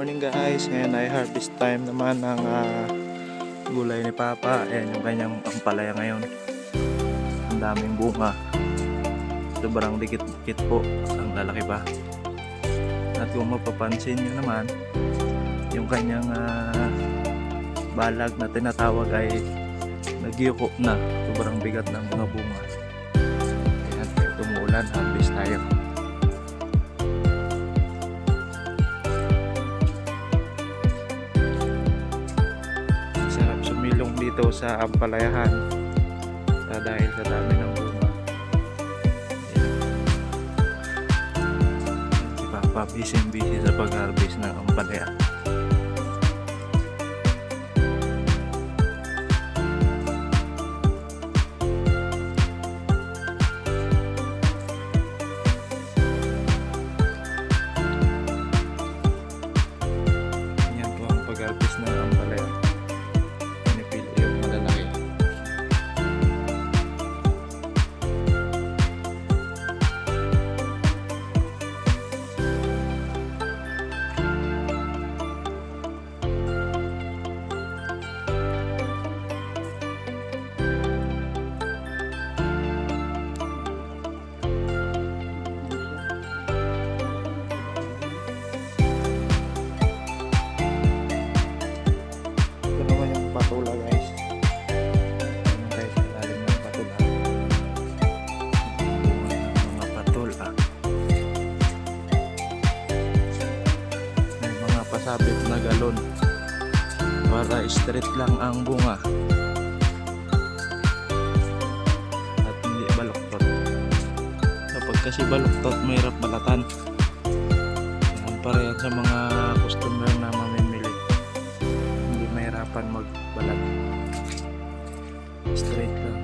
morning guys, ngayon ay harvest time naman ng gulay ni Papa. Ayan yung kanyang ampalaya ngayon. Ang daming bunga. Sobrang dikit-dikit po. Ang lalaki pa. At kung mapapansin nyo naman, yung kanyang balag na tinatawag ay nagyuko na. Sobrang bigat ng mga bunga. Ayan, tumuulan, harvest tayo. Sumilong dito sa ampalayahan dahil sa dami ng bunga. Si Papa busy sa pag-harvest ng ampalaya. Yan po ang pag-harvest ng ampalaya. Patula guys. Ano guys, lalim ng patula. Mga patula. May mga pasabit na galon para straight lang ang bunga at hindi baluktot. Kapag kasi baluktot, mahirap balatan. Yan para yan sa mga customer na mamimili. Hindi mahirapan magbalat, straight lang.